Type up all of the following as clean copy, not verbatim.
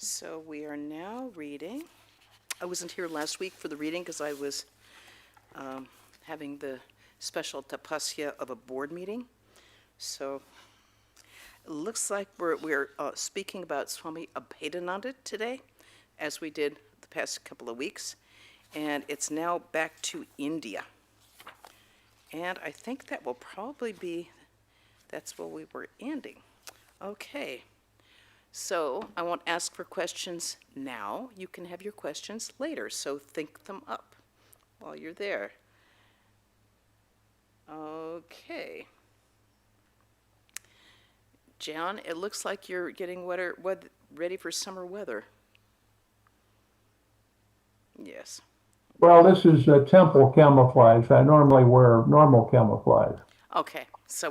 So we are now reading. I wasn't here last week for the reading because I was having the special tapasya of a board meeting. So it looks like we're speaking about Swami Abhedananda today, as we did the past couple of weeks. And it's now back to India. And I think that will probably be, that's where we were ending. Okay. So I won't ask for questions now. You can have your questions later, so think them up while you're there. Okay. John, it looks like you're getting ready for summer weather. Yes. Well, this is temple camouflage. I normally wear normal camouflage. Okay, so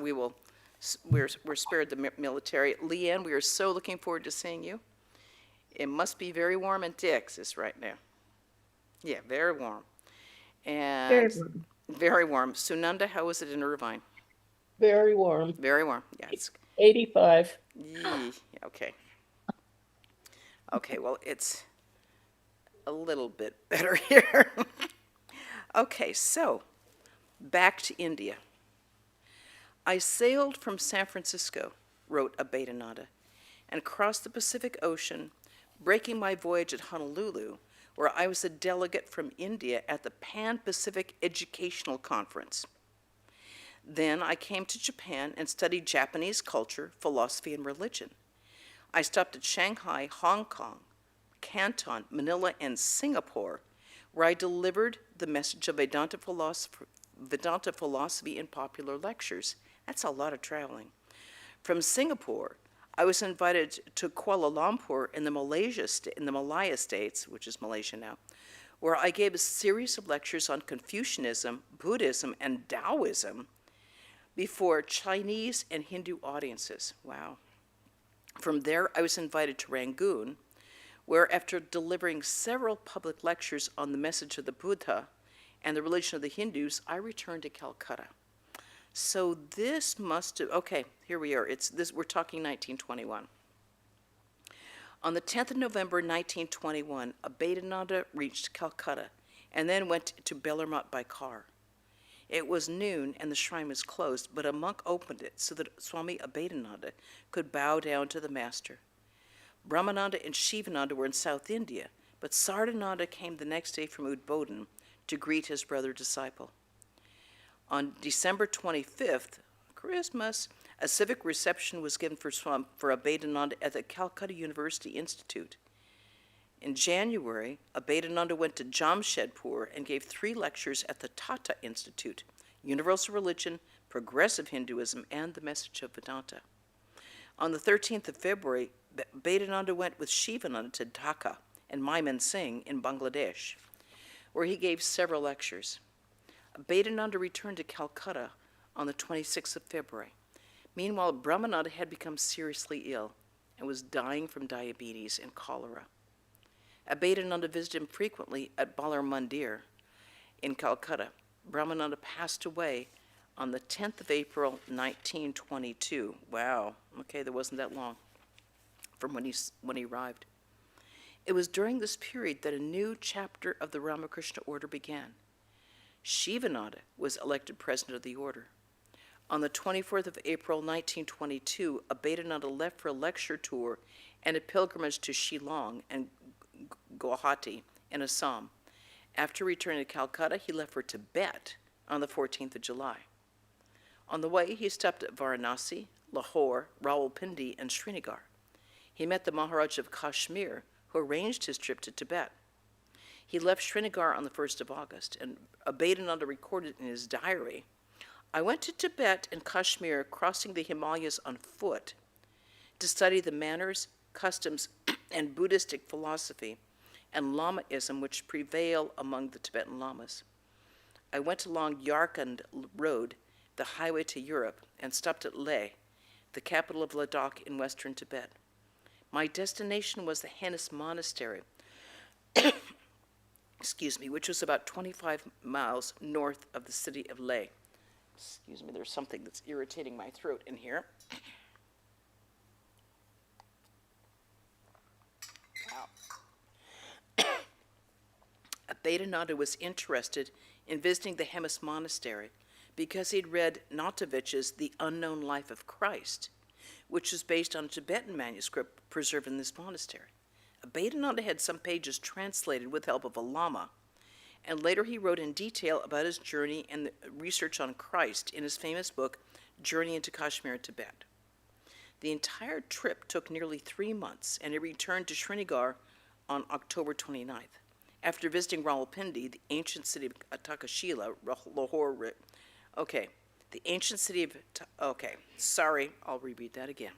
we're spared the military. Leanne, we are so looking forward to seeing you. It must be very warm in Texas right now. Yeah, very warm. And Very warm. very warm. Sunanda, how is it in Irvine? Very warm. Very warm. Yeah, it's 85. okay. Okay, well, it's a little bit better here. Okay, so back to India. I sailed from San Francisco, wrote Abhedananda, and crossed the Pacific Ocean, breaking my voyage at Honolulu, where I was a delegate from India at the Pan-Pacific Educational Conference. Then I came to Japan and studied Japanese culture, philosophy, and religion. I stopped at Shanghai, Hong Kong, Canton, Manila, and Singapore, where I delivered the message of Vedanta philosophy in popular lectures. That's a lot of traveling. From Singapore, I was invited to Kuala Lumpur in the Malaya States, which is Malaysia now, where I gave a series of lectures on Confucianism, Buddhism, and Taoism before Chinese and Hindu audiences. Wow. From there, I was invited to Rangoon, where after delivering several public lectures on the message of the Buddha and the religion of the Hindus, I returned to Calcutta. So this must have, okay, here we are. We're talking 1921. On the 10th of November, 1921, Abhedananda reached Calcutta and then went to Bellarmine by car. It was noon and the shrine was closed, but a monk opened it so that Swami Abhedananda could bow down to the master. Brahmananda and Shivananda were in South India, but Sardananda came the next day from Udbodhan to greet his brother disciple. On December 25th, Christmas, a civic reception was given for Abhedananda at the Calcutta University Institute. In January, Abhedananda went to Jamshedpur and gave 3 lectures at the Tata Institute, Universal Religion, Progressive Hinduism, and the Message of Vedanta. On the 13th of February, Abhedananda went with Shivananda to Dhaka and Maiman Singh in Bangladesh, where he gave several lectures. Abhedananda returned to Calcutta on the 26th of February. Meanwhile, Brahmananda had become seriously ill and was dying from diabetes and cholera. Abhedananda visited him frequently at Balar Mandir in Calcutta. Brahmananda passed away on the 10th of April, 1922. Wow, okay, that wasn't that long from when he arrived. It was during this period that a new chapter of the Ramakrishna order began. Shivananda was elected president of the order. On the 24th of April, 1922, Abhedananda left for a lecture tour and a pilgrimage to Shillong and Guwahati in Assam. After returning to Calcutta, he left for Tibet on the 14th of July. On the way, he stopped at Varanasi, Lahore, Rawalpindi, and Srinagar. He met the Maharaj of Kashmir, who arranged his trip to Tibet. He left Srinagar on the 1st of August, and Abhedananda recorded in his diary, "I went to Tibet and Kashmir, crossing the Himalayas on foot, to study the manners, customs, and Buddhistic philosophy and Lamaism which prevail among the Tibetan Lamas. I went along Yarkand Road, the highway to Europe, and stopped at Leh, the capital of Ladakh in western Tibet. My destination was the Hennis Monastery, which was about 25 miles north of the city of Leh." Excuse me, there's something that's irritating my throat in here. Abhedananda was interested in visiting the Hemis monastery because he'd read Natavich's The Unknown Life of Christ, which was based on a Tibetan manuscript preserved in this monastery. Abhedananda had some pages translated with help of a lama, and later he wrote in detail about his journey and the research on Christ in his famous book, Journey into Kashmir and Tibet. The entire trip took nearly 3 months, and he returned to Srinagar on October 29th. After visiting Rawalpindi, the ancient city of Takshila, Lahore, I'll reread that again.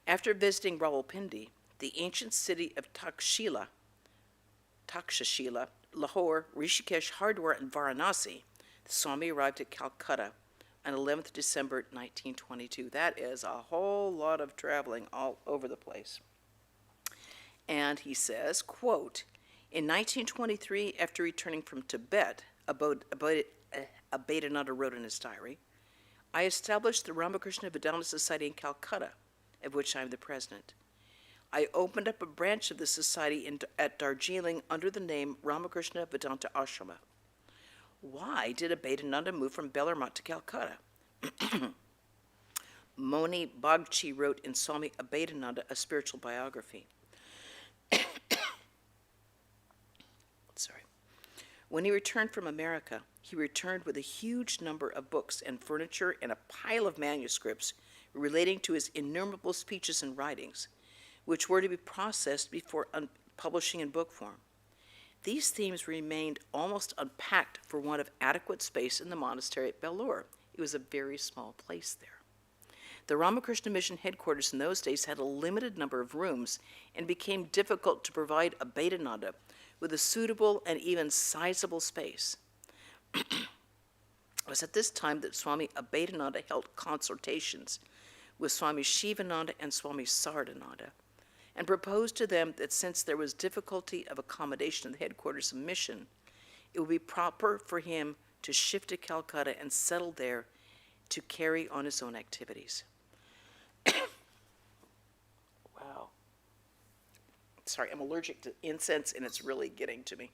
After visiting Rawalpindi, the ancient city of Takshila, Lahore, Rishikesh, Hardwar, and Varanasi, the Swami arrived at Calcutta on 11th December 1922. That is a whole lot of traveling all over the place. And he says, quote, in 1923, after returning from Tibet, Abhedananda wrote in his diary, I established the Ramakrishna Vedanta Society in Calcutta, of which I am the president. I opened up a branch of the society at Darjeeling under the name Ramakrishna Vedanta Ashrama. Why did Abhedananda move from Bellarmine to Calcutta? Moni Bagchi wrote in Swami Abhedananda, a spiritual biography. Sorry. When he returned from America, he returned with a huge number of books and furniture and a pile of manuscripts relating to his innumerable speeches and writings, which were to be processed before publishing in book form. These themes remained almost unpacked for want of adequate space in the monastery at Belur. It was a very small place there. The Ramakrishna Mission headquarters in those days had a limited number of rooms and became difficult to provide Abhedananda with a suitable and even sizable space. It was at this time that Swami Abhedananda held consultations with Swami Shivananda and Swami Sardananda, and proposed to them that since there was difficulty of accommodation in the headquarters of mission, it would be proper for him to shift to Calcutta and settle there to carry on his own activities. Wow. Sorry, I'm allergic to incense and it's really getting to me.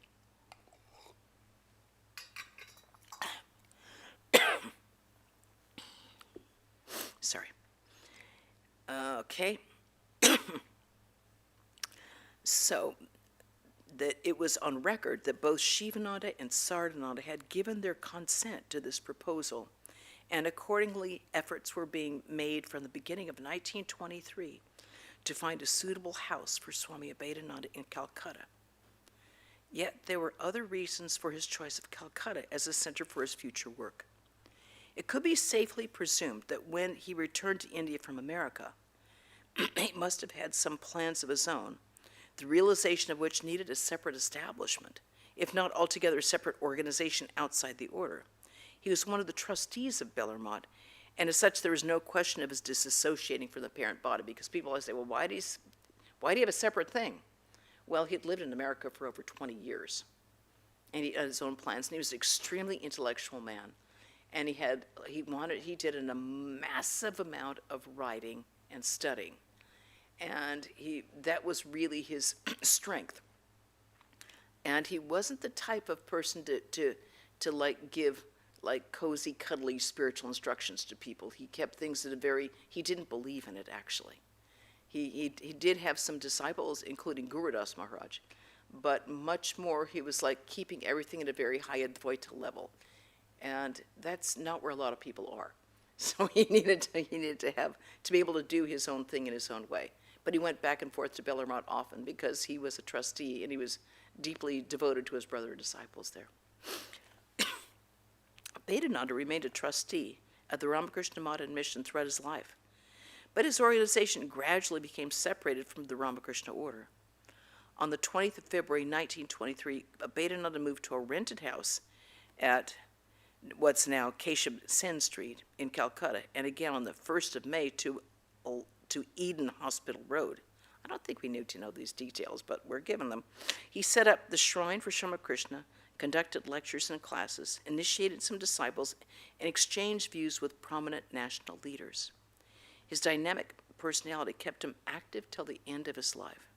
Sorry. Okay. So that it was on record that both Shivananda and Sardananda had given their consent to this proposal, and accordingly efforts were being made from the beginning of 1923 to find a suitable house for Swami Abhedananda in Calcutta. Yet there were other reasons for his choice of Calcutta as a center for his future work. It could be safely presumed that when he returned to India from America, he must have had some plans of his own, the realization of which needed a separate establishment, if not altogether a separate organization outside the order. He was one of the trustees of Bellarmine, and as such there was no question of his disassociating from the parent body, because people always say, well, why do you have a separate thing? Well, he had lived in America for over 20 years, and he had his own plans, and he was an extremely intellectual man, and he did a massive amount of writing and studying. And that was really his strength. And he wasn't the type of person to like give like cozy, cuddly spiritual instructions to people. He kept things he didn't believe in it actually. He did have some disciples, including Gurudas Maharaj, but much more he was like keeping everything at a very high Advaita level. And that's not where a lot of people are. So he needed to be able to do his own thing in his own way. But he went back and forth to Bellarmine often because he was a trustee and he was deeply devoted to his brother disciples there. Abhedananda remained a trustee at the Ramakrishna Math and Mission throughout his life, but his organization gradually became separated from the Ramakrishna order. On the 20th of February 1923, Abhedananda moved to a rented house at what's now Keshav Sen Street in Calcutta, and again on the 1st of May to Eden Hospital Road. I don't think we need to know these details, but we're given them. He set up the shrine for Sri Krishna, conducted lectures and classes, initiated some disciples, and exchanged views with prominent national leaders. His dynamic personality kept him active till the end of his life.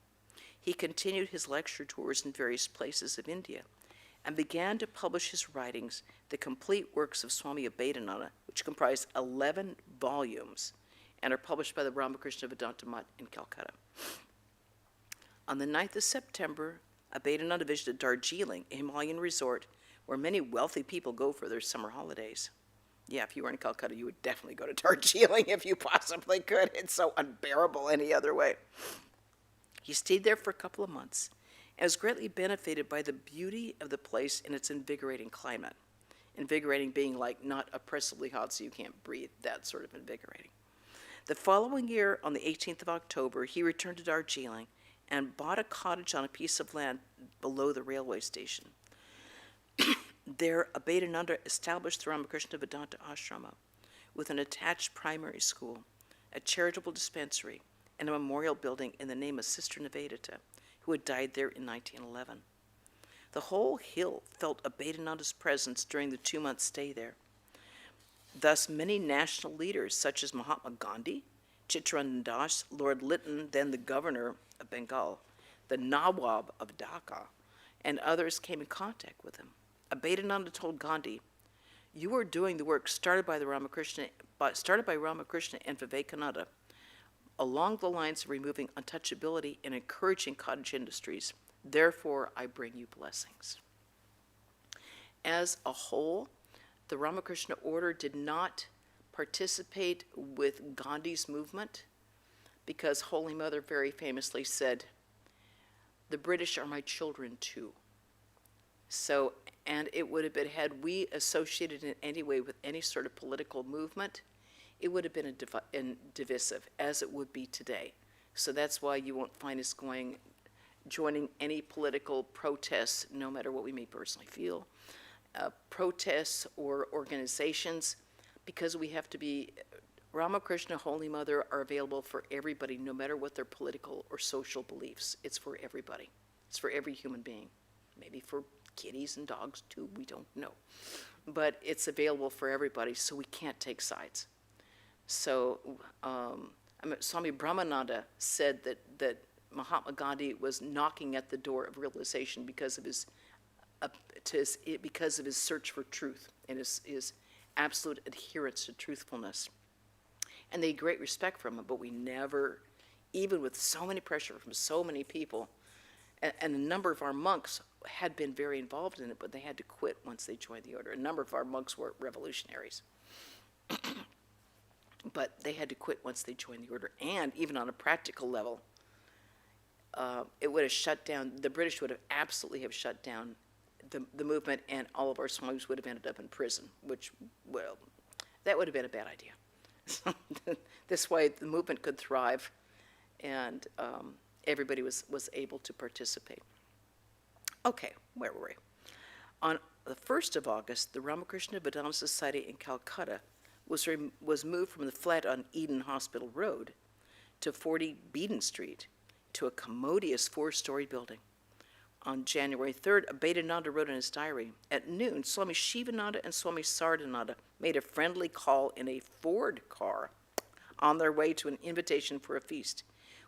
He continued his lecture tours in various places of India, and began to publish his writings, the complete works of Swami Abhedananda, which comprise 11 volumes and are published by the Ramakrishna Vedanta Mutt in Calcutta. On the 9th of September, Abhedananda visited Darjeeling, a Himalayan resort where many wealthy people go for their summer holidays. Yeah, if you were in Calcutta, you would definitely go to Darjeeling if you possibly could. It's so unbearable any other way. He stayed there for a couple of months and was greatly benefited by the beauty of the place and its invigorating climate. Invigorating being like not oppressively hot so you can't breathe, that sort of invigorating. The following year, on the 18th of October, he returned to Darjeeling and bought a cottage on a piece of land below the railway station. There, Abhedananda established the Ramakrishna Vedanta Ashrama with an attached primary school, a charitable dispensary, and a memorial building in the name of Sister Nivedita, who had died there in 1911. The whole hill felt Abhedananda's presence during the 2-month stay there. Thus, many national leaders, such as Mahatma Gandhi, Chittaranjan Das, Lord Lytton, then the governor of Bengal, the Nawab of Dhaka, and others came in contact with him. Abhedananda told Gandhi, "You are doing the work started by Ramakrishna and Vivekananda along the lines of removing untouchability and encouraging cottage industries. Therefore, I bring you blessings." As a whole, the Ramakrishna order did not participate with Gandhi's movement because Holy Mother very famously said, "The British are my children too." So, and it would have been, had we associated in any way with any sort of political movement, it would have been divisive, as it would be today. So that's why you won't find us joining any political protests, no matter what we may personally feel, protests or organizations, because we have to be, Ramakrishna, Holy Mother are available for everybody, no matter what their political or social beliefs. It's for everybody. It's for every human being. Maybe for kitties and dogs too, we don't know. But it's available for everybody, so we can't take sides. So Swami Brahmananda said that Mahatma Gandhi was knocking at the door of realization because of his search for truth and his absolute adherence to truthfulness. And they had great respect from him, but we never, even with so many pressure from so many people, and a number of our monks had been very involved in it, but they had to quit once they joined the order. A number of our monks were revolutionaries. But they had to quit once they joined the order. And even on a practical level, it would have shut down, the British would have absolutely have shut down the movement, and all of our swamis would have ended up in prison, which, well, that would have been a bad idea. This way the movement could thrive, and everybody was able to participate. Okay, where were we? On the 1st of August, the Ramakrishna Vedanta Society in Calcutta was moved from the flat on Eden Hospital Road to 40 Beaton Street to a commodious 4-story building. On January 3rd, Abhedananda wrote in his diary, "At noon, Swami Shivananda and Swami Sardananda made a friendly call in a Ford car on their way to an invitation for a feast.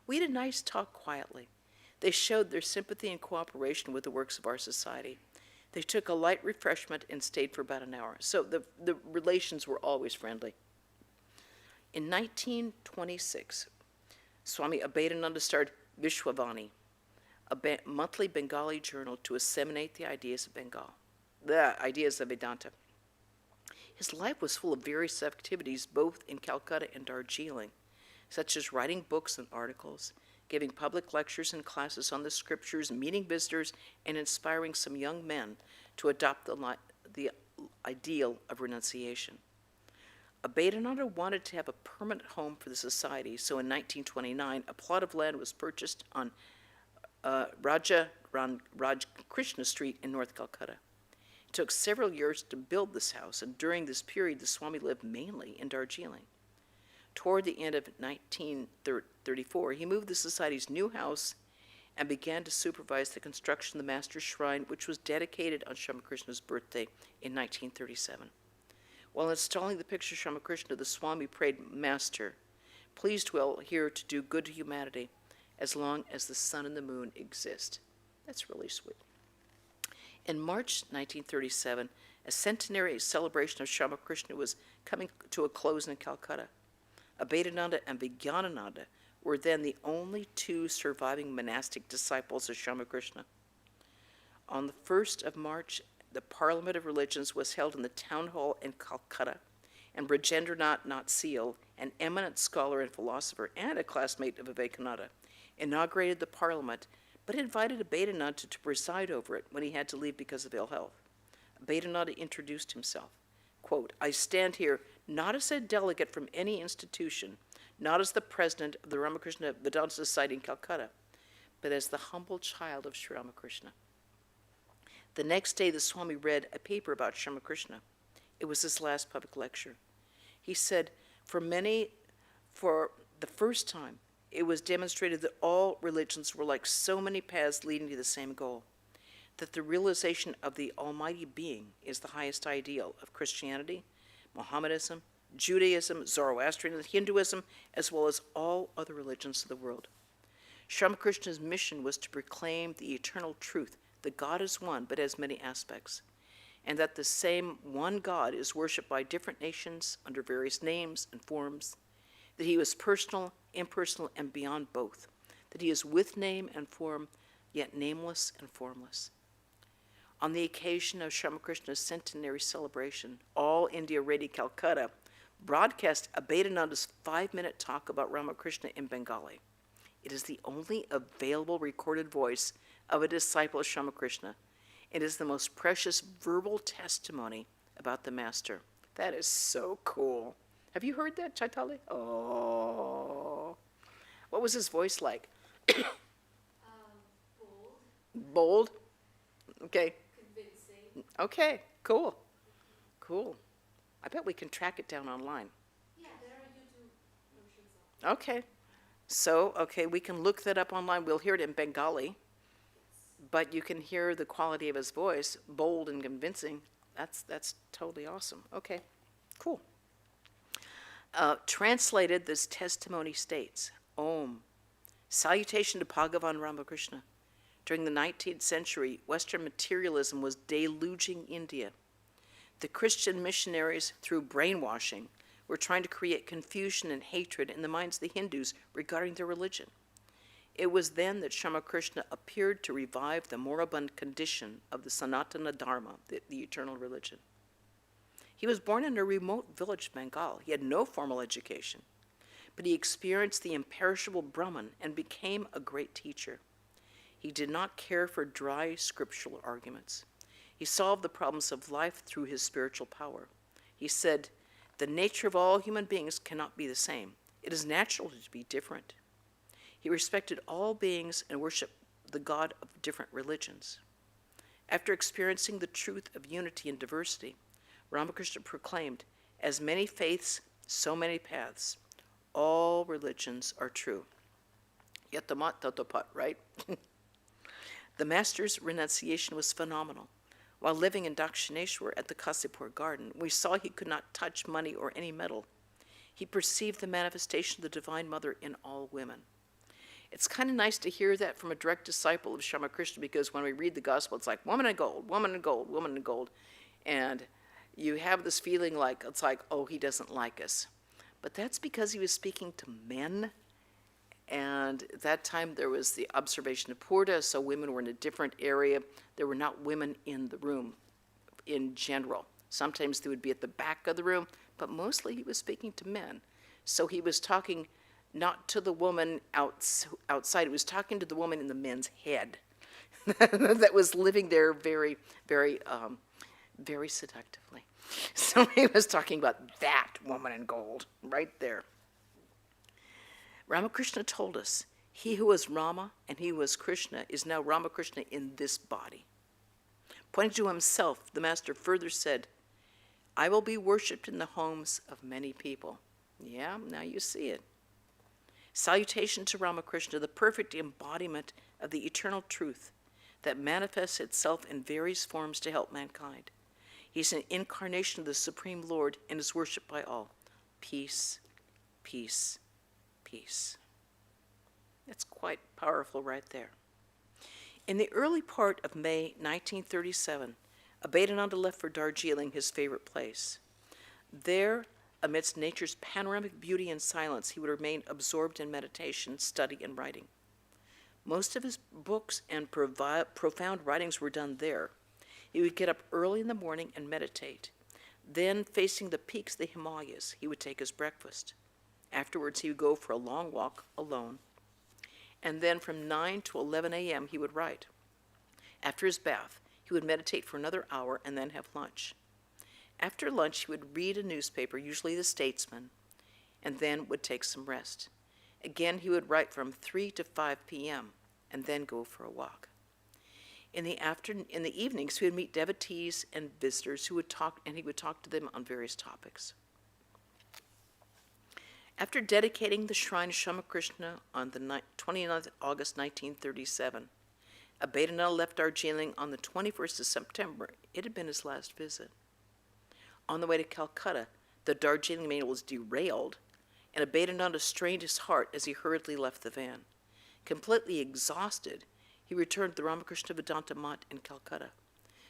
We had a nice talk quietly. They showed their sympathy and cooperation with the works of our society. They took a light refreshment and stayed for about an hour." So the relations were always friendly. In 1926, Swami Abhedananda started Vishwavani, a monthly Bengali journal to disseminate the ideas of Vedanta. His life was full of various activities both in Calcutta and Darjeeling, such as writing books and articles, giving public lectures and classes on the scriptures, meeting visitors, and inspiring some young men to adopt the ideal of renunciation. Abhedananda wanted to have a permanent home for the society, so in 1929, a plot of land was purchased on Raj Krishna Street in North Calcutta. It took several years to build this house, and during this period, the Swami lived mainly in Darjeeling. Toward the end of 1934, he moved the society's new house and began to supervise the construction of the Master's Shrine, which was dedicated on Sri Ramakrishna's birthday in 1937. While installing the picture of Sri Ramakrishna, the Swami prayed, "Master, please dwell here to do good to humanity as long as the sun and the moon exist." That's really sweet. In March 1937, a centenary celebration of Sri Ramakrishna was coming to a close in Calcutta. Abhedananda and Vijnanananda were then the only two surviving monastic disciples of Sri Ramakrishna. On the 1st of March, the Parliament of Religions was held in the town hall in Calcutta, and Brajendranath Nathseal, an eminent scholar and philosopher and a classmate of Vivekananda, inaugurated the parliament, but invited Abhedananda to preside over it when he had to leave because of ill health. Abhedananda introduced himself. Quote, "I stand here not as a delegate from any institution, not as the president of the Ramakrishna Vedanta Society in Calcutta, but as the humble child of Sri Ramakrishna." The next day, the Swami read a paper about Sri Ramakrishna. It was his last public lecture. He said, for the first time, it was demonstrated that all religions were like so many paths leading to the same goal, that the realization of the Almighty Being is the highest ideal of Christianity, Mohammedanism, Judaism, Zoroastrianism, Hinduism, as well as all other religions of the world. Sri Ramakrishna's mission was to proclaim the eternal truth that God is one but has many aspects, and that the same one God is worshipped by different nations under various names and forms, that he was personal, impersonal, and beyond both, that he is with name and form, yet nameless and formless. On the occasion of Sri Ramakrishna's centenary celebration, All India Radio Calcutta broadcast Abhedananda's 5-minute talk about Ramakrishna in Bengali. It is the only available recorded voice of a disciple of Sri Ramakrishna. It is the most precious verbal testimony about the Master. That is so cool. Have you heard that, Chaitali? Oh. What was his voice like? Bold, Bold? Okay. convincing. Okay, cool. Cool. I bet we can track it down online. Yeah, there are YouTube versions of Okay. So, okay, we can look that up online. We'll hear it in Bengali, but you can hear the quality of his voice, bold and convincing. That's totally awesome. Okay, cool. Translated, this testimony states, Om, salutation to Bhagavan Ramakrishna. During the 19th century, Western materialism was deluging India. The Christian missionaries, through brainwashing, were trying to create confusion and hatred in the minds of the Hindus regarding their religion. It was then that Sri Ramakrishna appeared to revive the moribund condition of the Sanatana Dharma, the eternal religion. He was born in a remote village of Bengal. He had no formal education, but he experienced the imperishable Brahman and became a great teacher. He did not care for dry scriptural arguments. He solved the problems of life through his spiritual power. He said, "The nature of all human beings cannot be the same. It is natural to be different." He respected all beings and worshiped the God of different religions. After experiencing the truth of unity and diversity, Ramakrishna proclaimed, "As many faiths, so many paths. All religions are true." Yatamat tatopat, right? The Master's renunciation was phenomenal. While living in Dakshineshwar at the Kasipur garden, we saw he could not touch money or any metal. He perceived the manifestation of the Divine Mother in all women. It's kind of nice to hear that from a direct disciple of Sri Ramakrishna, because when we read the gospel, it's like woman in gold, woman in gold, woman in gold. And you have this feeling like, it's like, oh, he doesn't like us. But that's because he was speaking to men. And at that time, there was the observation of Purta, so women were in a different area. There were not women in the room in general. Sometimes they would be at the back of the room, but mostly he was speaking to men. So he was talking not to the woman outside, he was talking to the woman in the men's head that was living there very, very, very seductively. So he was talking about that woman in gold right there. Ramakrishna told us, he who was Rama and he who was Krishna is now Ramakrishna in this body. Pointing to himself, the Master further said, "I will be worshipped in the homes of many people." Yeah, now you see it. Salutation to Ramakrishna, the perfect embodiment of the eternal truth that manifests itself in various forms to help mankind. He's an incarnation of the Supreme Lord and is worshipped by all. Peace, peace, peace. That's quite powerful right there. In the early part of May 1937, Abhedananda left for Darjeeling, his favorite place. There, amidst nature's panoramic beauty and silence, he would remain absorbed in meditation, study, and writing. Most of his books and profound writings were done there. He would get up early in the morning and meditate. Then, facing the peaks of the Himalayas, he would take his breakfast. Afterwards, he would go for a long walk alone. And then from 9 to 11 a.m., he would write. After his bath, he would meditate for another hour and then have lunch. After lunch, he would read a newspaper, usually The Statesman, and then would take some rest. Again, he would write from 3 to 5 p.m. and then go for a walk. In the evenings, he would meet devotees and visitors who would talk, and he would talk to them on various topics. After dedicating the shrine to Ramakrishna on the 29th of August 1937, Abhedananda left Darjeeling on the 21st of September. It had been his last visit. On the way to Calcutta, the Darjeeling mail was derailed, and Abhedananda strained his heart as he hurriedly left the van. Completely exhausted, he returned to the Ramakrishna Vedanta Mutt in Calcutta.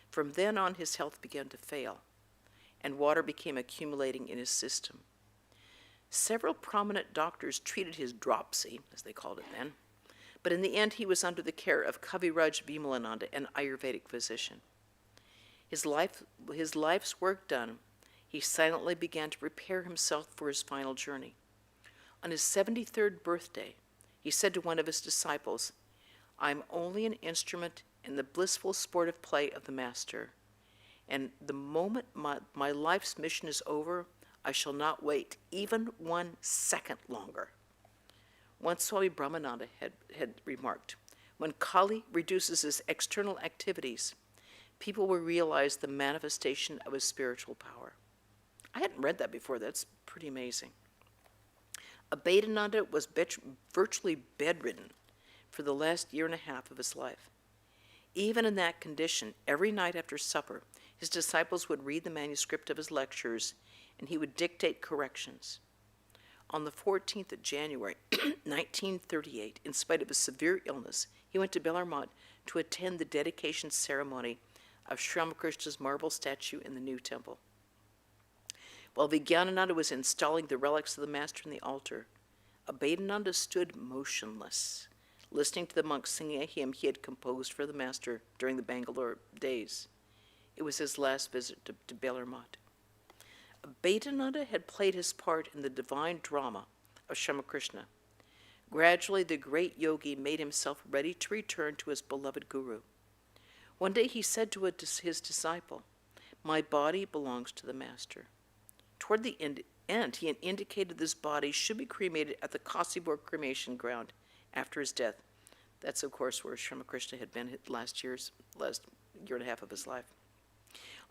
From then on, his health began to fail, and water became accumulating in his system. Several prominent doctors treated his dropsy, as they called it then, but in the end he was under the care of Kaviraj Vimalananda, an Ayurvedic physician. His life's work done, he silently began to prepare himself for his final journey. On his 73rd birthday, he said to one of his disciples, "I am only an instrument in the blissful sportive play of the Master, and the moment my life's mission is over, I shall not wait even 1 second longer." Once Swami Brahmananda had remarked, "When Kali reduces his external activities, people will realize the manifestation of his spiritual power." I hadn't read that before. That's pretty amazing. Abhedananda was virtually bedridden for the last year and a half of his life. Even in that condition, every night after supper, his disciples would read the manuscript of his lectures, and he would dictate corrections. On the 14th of January, 1938, in spite of his severe illness, he went to Bellarmont to attend the dedication ceremony of Sri Ramakrishna's marble statue in the new temple. While Vijnanananda was installing the relics of the Master in the altar, Abhedananda stood motionless, listening to the monks singing a hymn he had composed for the Master during the Bangalore days. It was his last visit to Bellarmont. Abhedananda had played his part in the divine drama of Sri Ramakrishna. Gradually, the great yogi made himself ready to return to his beloved Guru. One day he said to his disciple, "My body belongs to the Master." Toward the end, he indicated this body should be cremated at the Kasipur cremation ground after his death. That's, of course, where Sri Ramakrishna had been last year and a half of his life.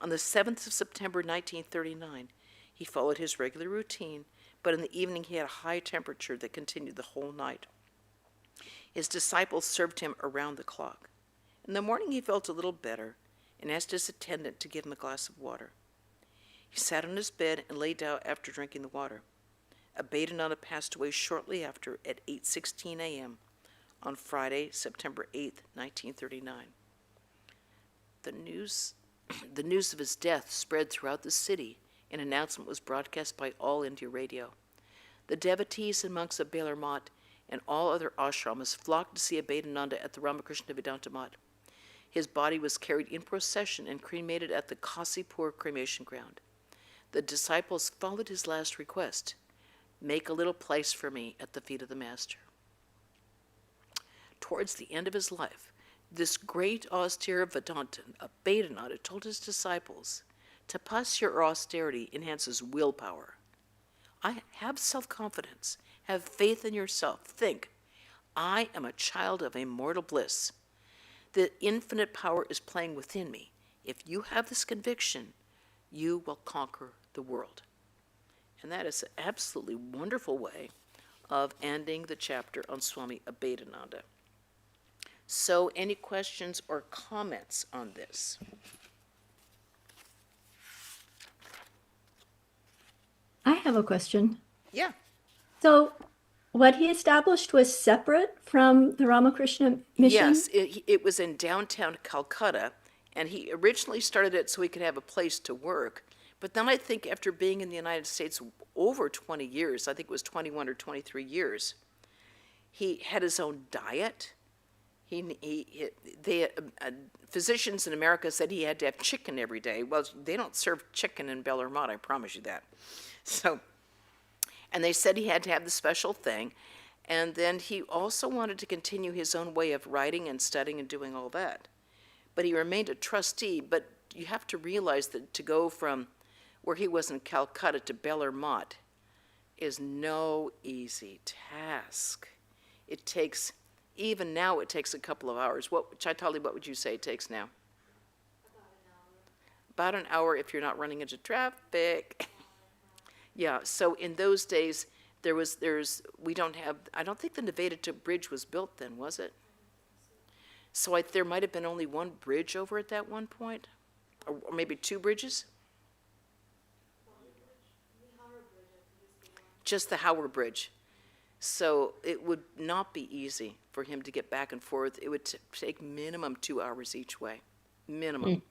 On the 7th of September 1939, he followed his regular routine, but in the evening he had a high temperature that continued the whole night. His disciples served him around the clock. In the morning he felt a little better and asked his attendant to give him a glass of water. He sat on his bed and lay down after drinking the water. Abhedananda passed away shortly after at 8:16 a.m. on Friday, September 8, 1939. The news of his death spread throughout the city. An announcement was broadcast by All India Radio. The devotees and monks of Bellarmont and all other ashramas flocked to see Abhedananda at the Ramakrishna Vedanta Mutt. His body was carried in procession and cremated at the Kasipur cremation ground. The disciples followed his last request, "Make a little place for me at the feet of the Master." Towards the end of his life, this great austere Vedantan, Abhedananda, told his disciples, "Tapasya or austerity enhances willpower. Have self-confidence. Have faith in yourself. Think, I am a child of immortal bliss. The infinite power is playing within me. If you have this conviction, you will conquer the world." And that is an absolutely wonderful way of ending the chapter on Swami Abhedananda. So, any questions or comments on this? I have a question. Yeah. So what he established was separate from the Ramakrishna mission? Yes, it was in downtown Calcutta, and he originally started it so he could have a place to work. But then I think after being in the United States over 20 years, I think it was 21 or 23 years, he had his own diet. Physicians in America said he had to have chicken every day. Well, they don't serve chicken in Bellarmine, I promise you that. So, and they said he had to have the special thing. And then he also wanted to continue his own way of writing and studying and doing all that. But he remained a trustee. But you have to realize that to go from where he was in Calcutta to Bellarmine is no easy task. It takes, even now, it takes a couple of hours. Chaitali, what would you say it takes now? About an hour if you're not running into traffic. Yeah, so in those days, we don't have, I don't think the Vedanta bridge was built then, was it? So there might have been only one bridge over at that one point, or maybe two bridges? Just the Howard Bridge. So it would not be easy for him to get back and forth. It would take minimum 2 hours each way, minimum.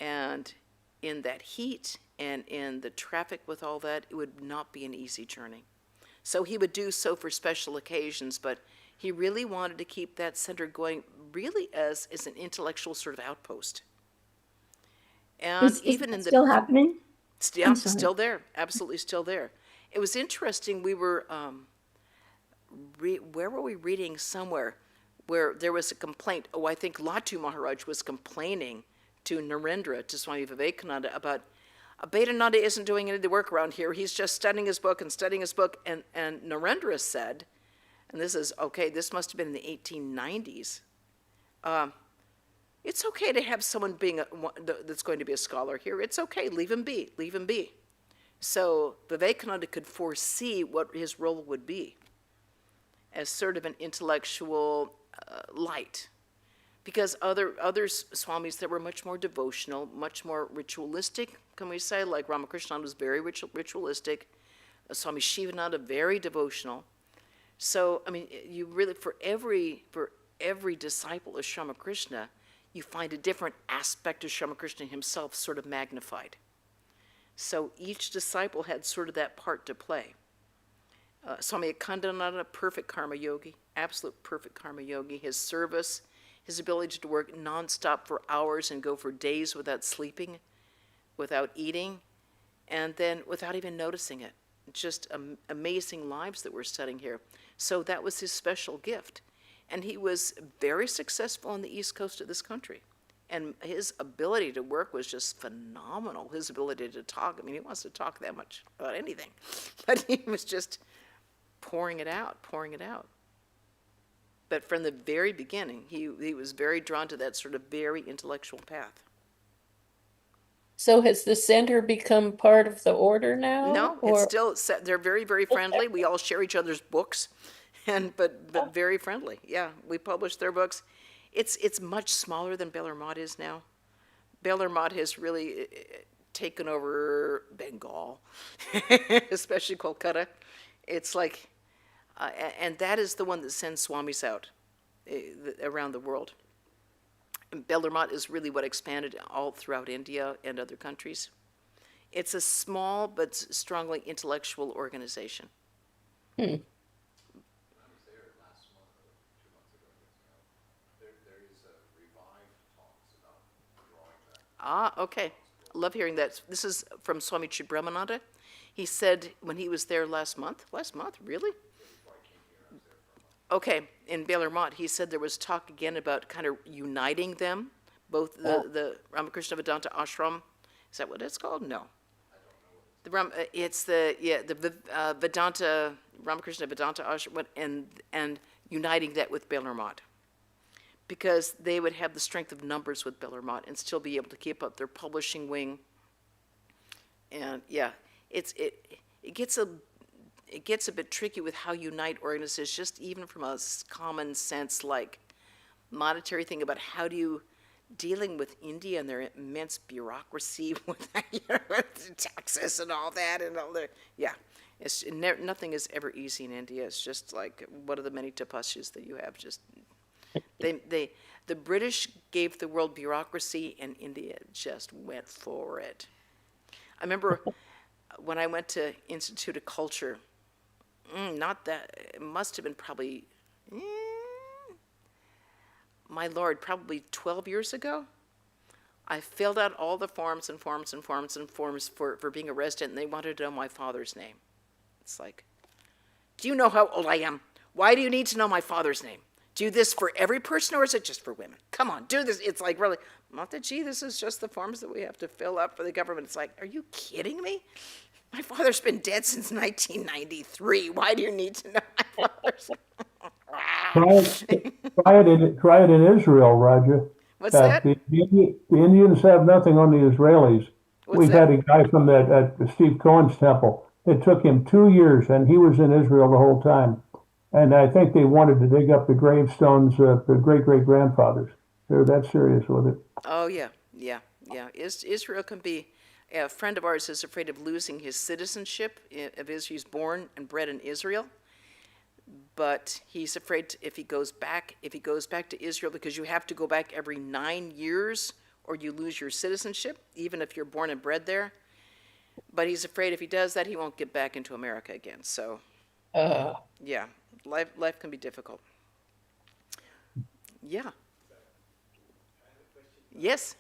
And in that heat and in the traffic with all that, it would not be an easy journey. So he would do so for special occasions, but he really wanted to keep that center going really as an intellectual sort of outpost. And Is even that in still happening? Yeah, I'm sorry. still there, absolutely still there. It was interesting, we were, where were we reading somewhere where there was a complaint, I think Latu Maharaj was complaining to Narendra, to Swami Vivekananda, about Abhedananda isn't doing any of the work around here, he's just studying his book, and Narendra said, and this is, okay, this must have been in the 1890s, it's okay to have someone that's going to be a scholar here, it's okay, leave him be, leave him be. So Vivekananda could foresee what his role would be as sort of an intellectual light. Because other swamis that were much more devotional, much more ritualistic, can we say, like Ramakrishna was very ritualistic, Swami Shivananda very devotional. So, I mean, you really, for every disciple of Ramakrishna, you find a different aspect of Ramakrishna himself sort of magnified. So each disciple had sort of that part to play. Swami Abhedananda, perfect karma yogi, absolute perfect karma yogi. His service, his ability to work nonstop for hours and go for days without sleeping, without eating, and then without even noticing it. Just amazing lives that we're studying here. So that was his special gift. And he was very successful on the east coast of this country. And his ability to work was just phenomenal. His ability to talk, I mean, he wants to talk that much about anything. But he was just pouring it out, pouring it out. But from the very beginning, he was very drawn to that sort of very intellectual path. So has the center become part of the order now? No, it's still, they're very, very friendly. We all share each other's books, but very friendly. Yeah, we publish their books. It's much smaller than Bellarmine is now. Bellarmine has really taken over Bengal, especially Kolkata. It's like, and that is the one that sends swamis out around the world. And Bellarmine is really what expanded all throughout India and other countries. It's a small but strongly intellectual organization. Ah, okay. I love hearing that. This is from Swami Chetanananda. He said when he was there last month, really? Okay, in Bellarmine, he said there was talk again about kind of uniting them, both the Ramakrishna Vedanta Ashram. Is that what it's called? No. It's the Vedanta, Ramakrishna Vedanta Ashram, and uniting that with Bellarmine. Because they would have the strength of numbers with Bellarmine and still be able to keep up their publishing wing. And yeah, it gets a bit tricky with how you unite organizations, just even from a common sense, like monetary thing about how do you, dealing with India and their immense bureaucracy with taxes and all that, yeah, Nothing is ever easy in India. It's just like one of the many tapasyas that you have. Just the British gave the world bureaucracy, and India just went for it. I remember when I went to Institute of Culture. Not that, it must have been probably, my Lord, probably 12 years ago. I filled out all the forms and forms and forms and forms for being a resident, and they wanted to know my father's name. It's like, do you know how old I am? Why do you need to know my father's name? Do this for every person, or is it just for women? Come on, do this. It's like, really, not that, gee, this is just the forms that we have to fill out for the government. It's like, are you kidding me? My father's been dead since 1993. Why do you need to know my father's Try it in Israel, Roger. What's that? The Indians have nothing on the Israelis. What's We had that? a guy from at Steve Cohen's temple. It took him 2 years, and he was in Israel the whole time. And I think they wanted to dig up the gravestones of the great-great-grandfathers. They're that serious with it. Oh, yeah. Israel can be, a friend of ours is afraid of losing his citizenship of Israel. He's born and bred in Israel. But he's afraid if he goes back to Israel, because you have to go back every 9 years or you lose your citizenship, even if you're born and bred there. But he's afraid if he does that, he won't get back into America again. So, yeah, life can be difficult. Yeah. Yes?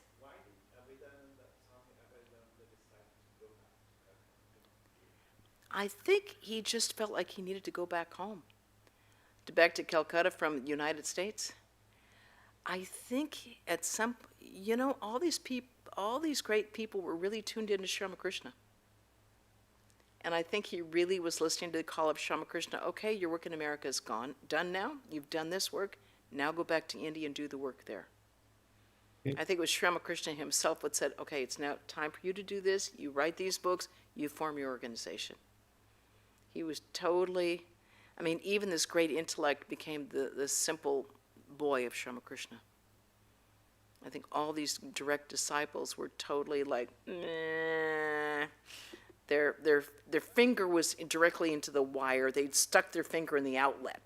I think he just felt like he needed to go back home, back to Calcutta from the United States. I think at some, all these great people were really tuned into Sri Ramakrishna. And I think he really was listening to the call of Sri Ramakrishna. Okay, your work in America is done now. You've done this work. Now go back to India and do the work there. I think it was Sri Ramakrishna himself that said, okay, it's now time for you to do this. You write these books. You form your organization. He was totally, even this great intellect became the simple boy of Sri Ramakrishna. I think all these direct disciples were totally like, meh. Their finger was directly into the wire. They'd stuck their finger in the outlet.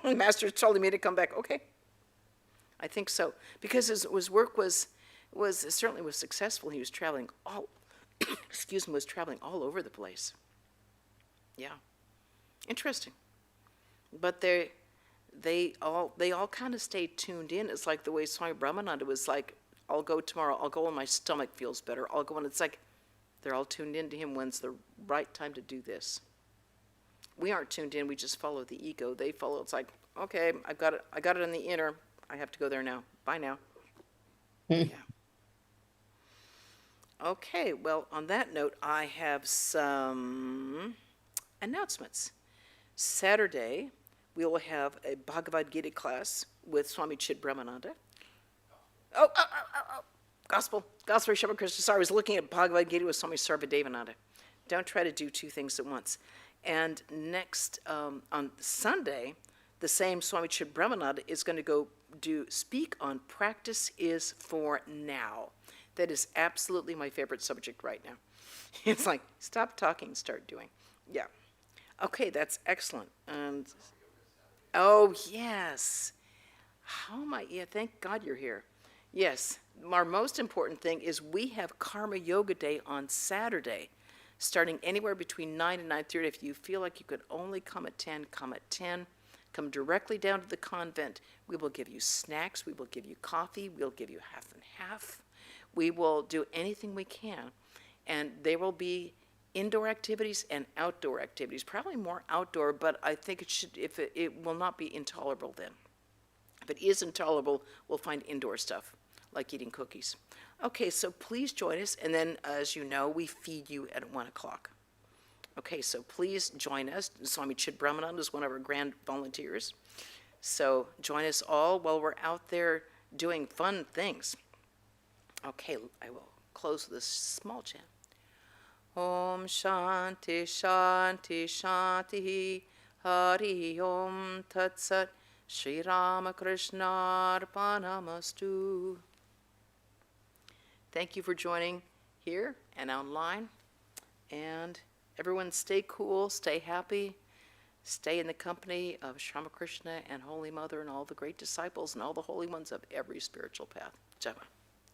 Master told me to come back. Okay, I think so, because his work was certainly was successful. He was traveling all, was traveling all over the place. Yeah, interesting. But they all kind of stayed tuned in. It's like the way Swami Abhedananda was like, I'll go tomorrow. I'll go when my stomach feels better. I'll go when it's like, they're all tuned into him when's the right time to do this. We aren't tuned in. We just follow the ego. They follow. It's like, okay, I got it in the inner. I have to go there now. Bye now. Yeah. Okay. Well, on that note, I have some announcements. Saturday, we will have a Bhagavad Gita class with Swami Chetanananda. Oh. Gospel of Sri Krishna. Sorry, I was looking at Bhagavad Gita with Swami Sarvadevananda. Don't try to do two things at once. And next, on Sunday, the same Swami Chetanananda is going to go speak on practice is for now. That is absolutely my favorite subject right now. It's like, stop talking, start doing. Yeah. Okay, that's excellent. And oh, yes. How am I? Yeah, thank God you're here. Yes, our most important thing is we have Karma Yoga Day on Saturday, starting anywhere between 9 and 9:30. If you feel like you could only come at 10, come at 10. Come directly down to the convent. We will give you snacks. We will give you coffee. We'll give you half and half. We will do anything we can. And there will be indoor activities and outdoor activities, probably more outdoor, but I think it will not be intolerable then. If it is intolerable, we'll find indoor stuff, like eating cookies. Okay, so please join us, and then, as you know, we feed you at 1 o'clock. Okay, so please join us. Swami Chetanananda is one of our grand volunteers. So join us all while we're out there doing fun things. Okay, I will close with a small chant. Om Shanti Shanti Shanti Hari Om Tat Sat Shri Ramakrishna Arpanamastu. Thank you for joining here and online. And Everyone stay cool, stay happy, stay in the company of Ramakrishna and Holy Mother and all the great disciples and all the holy ones of every spiritual path. Jai Ma.